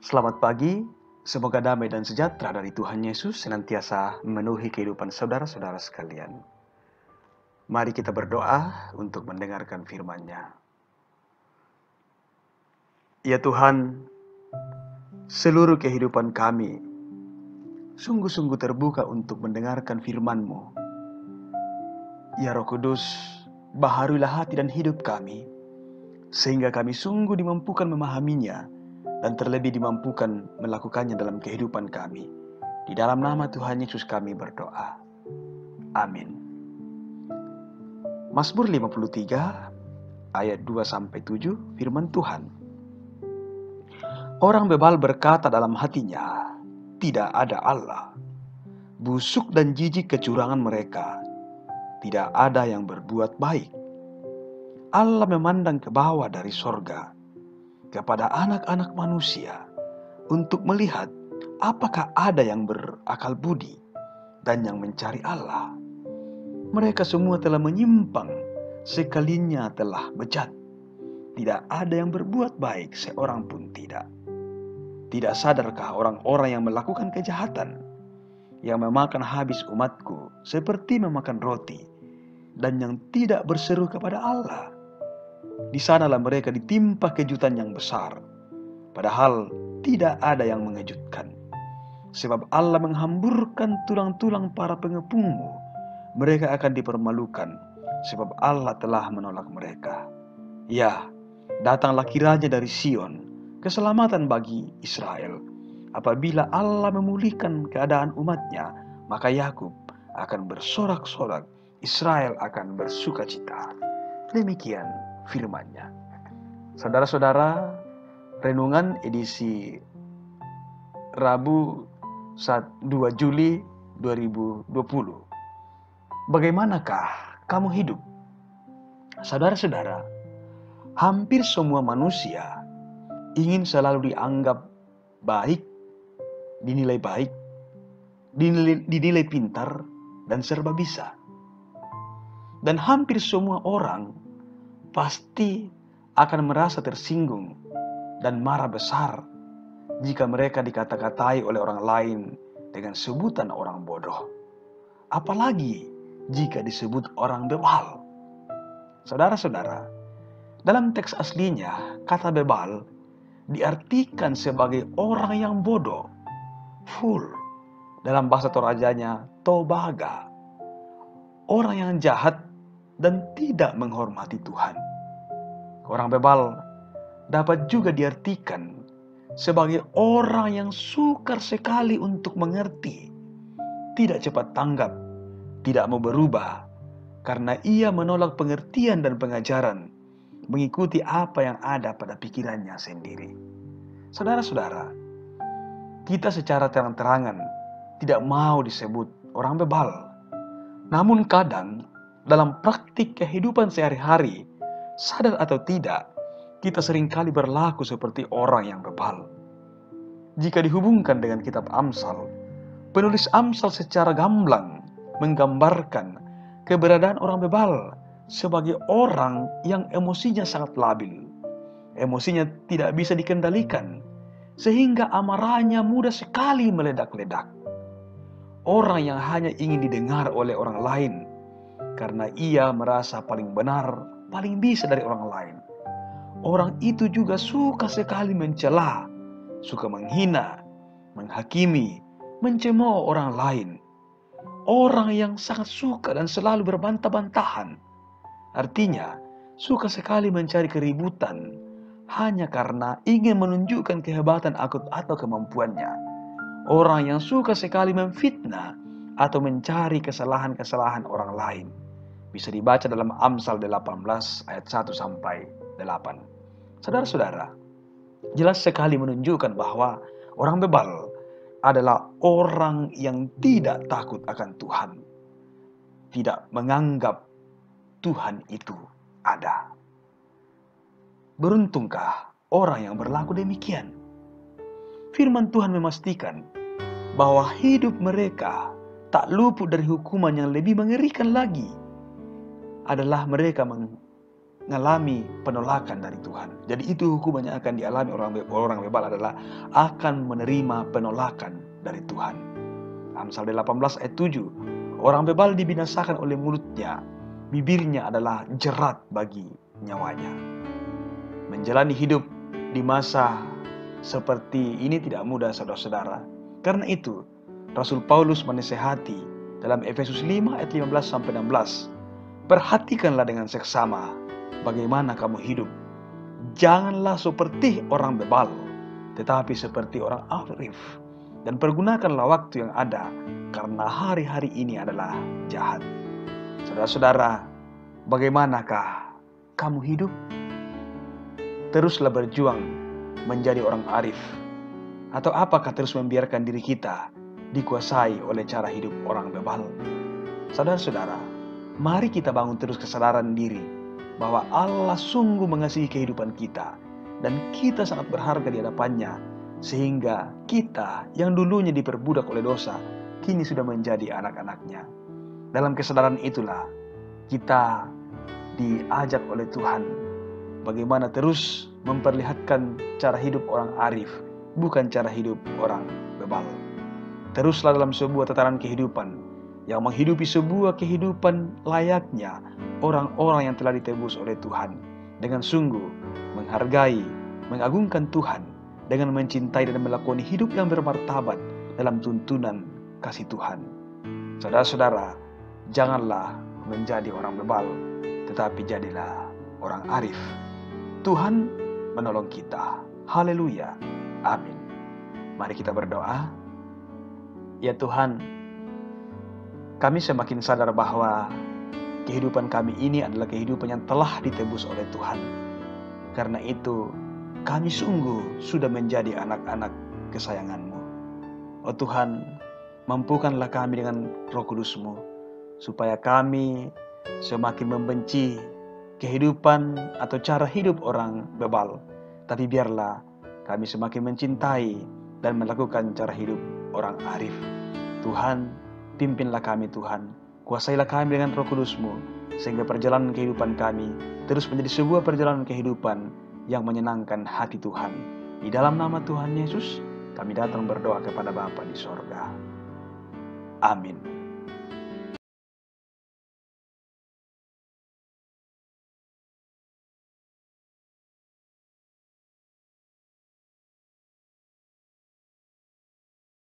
Selamat pagi, semoga damai dan sejahtera dari Tuhan Yesus senantiasa memenuhi kehidupan saudara-saudara sekalian. Mari kita berdoa untuk mendengarkan firman-Nya. Ya Tuhan, seluruh kehidupan kami sungguh-sungguh terbuka untuk mendengarkan firman-Mu. Ya Roh Kudus, baharuilah hati dan hidup kami, sehingga kami sungguh dimampukan memahaminya dan terlebih dimampukan melakukannya dalam kehidupan kami. Di dalam nama Tuhan Yesus kami berdoa. Amin. Mazmur 53 ayat 2-7 firman Tuhan. Orang bebal berkata dalam hatinya, tidak ada Allah. Busuk dan jijik kecurangan mereka, tidak ada yang berbuat baik. Allah memandang ke bawah dari sorga kepada anak-anak manusia untuk melihat apakah ada yang berakal budi dan yang mencari Allah. Mereka semua telah menyimpang, sekalinya telah bejat. Tidak ada yang berbuat baik, seorang pun tidak. Tidak sadarkah orang-orang yang melakukan kejahatan, yang memakan habis umatku seperti memakan roti, dan yang tidak berseru kepada Allah? Di sanalah mereka ditimpa kejutan yang besar, padahal tidak ada yang mengejutkan. Sebab Allah menghamburkan tulang-tulang para pengepungmu, mereka akan dipermalukan, sebab Allah telah menolak mereka. Ya, datanglah kiranya dari Sion, keselamatan bagi Israel. Apabila Allah memulihkan keadaan umatnya, maka Yakub akan bersorak-sorak, Israel akan bersukacita. Demikian firman-Nya. Saudara-saudara, renungan edisi Rabu 2 Juli 2020. Bagaimanakah kamu hidup? Saudara-saudara, hampir semua manusia ingin selalu dianggap baik, dinilai pintar, dan serba bisa. Dan hampir semua orang pasti akan merasa tersinggung dan marah besar jika mereka dikata-katai oleh orang lain dengan sebutan orang bodoh. Apalagi jika disebut orang bebal. Saudara-saudara, dalam teks aslinya, kata bebal diartikan sebagai orang yang bodoh, fool. Dalam bahasa Torajanya, tobaga. Orang yang jahat dan tidak menghormati Tuhan. Orang bebal dapat juga diartikan sebagai orang yang sukar sekali untuk mengerti, tidak cepat tanggap, tidak mau berubah, karena ia menolak pengertian dan pengajaran, mengikuti apa yang ada pada pikirannya sendiri. Saudara-saudara, kita secara terang-terangan tidak mau disebut orang bebal. Namun kadang dalam praktik kehidupan sehari-hari, sadar atau tidak, kita seringkali berlaku seperti orang yang bebal. Jika dihubungkan dengan kitab Amsal, penulis Amsal secara gamblang menggambarkan keberadaan orang bebal sebagai orang yang emosinya sangat labil. Emosinya tidak bisa dikendalikan, sehingga amarahnya mudah sekali meledak-ledak. Orang yang hanya ingin didengar oleh orang lain, karena ia merasa paling benar, paling bisa dari orang lain. Orang itu juga suka sekali mencela, suka menghina, menghakimi, mencemooh orang lain. Orang yang sangat suka dan selalu berbantah-bantahan. Artinya, suka sekali mencari keributan hanya karena ingin menunjukkan kehebatan atau kemampuannya. Orang yang suka sekali memfitnah atau mencari kesalahan-kesalahan orang lain. Bisa dibaca dalam Amsal 18 ayat 1-8. Saudara-saudara, jelas sekali menunjukkan bahwa orang bebal adalah orang yang tidak takut akan Tuhan, tidak menganggap Tuhan itu ada. Beruntungkah orang yang berlaku demikian? Firman Tuhan memastikan bahwa hidup mereka tak luput dari hukuman yang lebih mengerikan lagi, adalah mereka mengalami penolakan dari Tuhan. Jadi itu hukumannya akan dialami orang bebal adalah akan menerima penolakan dari Tuhan. Amsal 18 ayat 7. Orang bebal dibinasakan oleh mulutnya, bibirnya adalah jerat bagi nyawanya. Menjalani hidup di masa seperti ini tidak mudah, saudara-saudara. Karena itu, Rasul Paulus menasihati dalam Efesus 5 ayat 15-16. Perhatikanlah dengan seksama bagaimana kamu hidup. Janganlah seperti orang bebal, tetapi seperti orang arif. Dan pergunakanlah waktu yang ada, karena hari-hari ini adalah jahat. Saudara-saudara, bagaimanakah kamu hidup? Teruslah berjuang menjadi orang arif. Atau apakah terus membiarkan diri kita dikuasai oleh cara hidup orang bebal? Saudara-saudara, mari kita bangun terus kesadaran diri bahwa Allah sungguh mengasihi kehidupan kita dan kita sangat berharga di hadapannya, sehingga kita yang dulunya diperbudak oleh dosa kini sudah menjadi anak-anaknya. Dalam kesadaran itulah kita diajak oleh Tuhan bagaimana terus memperlihatkan cara hidup orang arif, bukan cara hidup orang bebal. Teruslah dalam sebuah tatanan kehidupan yang menghidupi sebuah kehidupan layaknya orang-orang yang telah ditebus oleh Tuhan, dengan sungguh menghargai, mengagungkan Tuhan, dengan mencintai dan melakoni hidup yang bermartabat dalam tuntunan kasih Tuhan. Saudara-saudara, janganlah menjadi orang bebal, tetapi jadilah orang arif. Tuhan menolong kita. Haleluya. Amin. Mari kita berdoa. Ya Tuhan, kami semakin sadar bahwa kehidupan kami ini adalah kehidupan yang telah ditebus oleh Tuhan. Karena itu, kami sungguh sudah menjadi anak-anak kesayangan-Mu. Oh Tuhan, mampukanlah kami dengan Roh Kudus-Mu, supaya kami semakin membenci kehidupan atau cara hidup orang bebal. Tapi biarlah kami semakin mencintai dan melakukan cara hidup orang arif. Tuhan, pimpinlah kami Tuhan. Kuasailah kami dengan Roh Kudus-Mu, sehingga perjalanan kehidupan kami terus menjadi sebuah perjalanan kehidupan yang menyenangkan hati Tuhan. Di dalam nama Tuhan Yesus, kami datang berdoa kepada Bapa di sorga. Amin.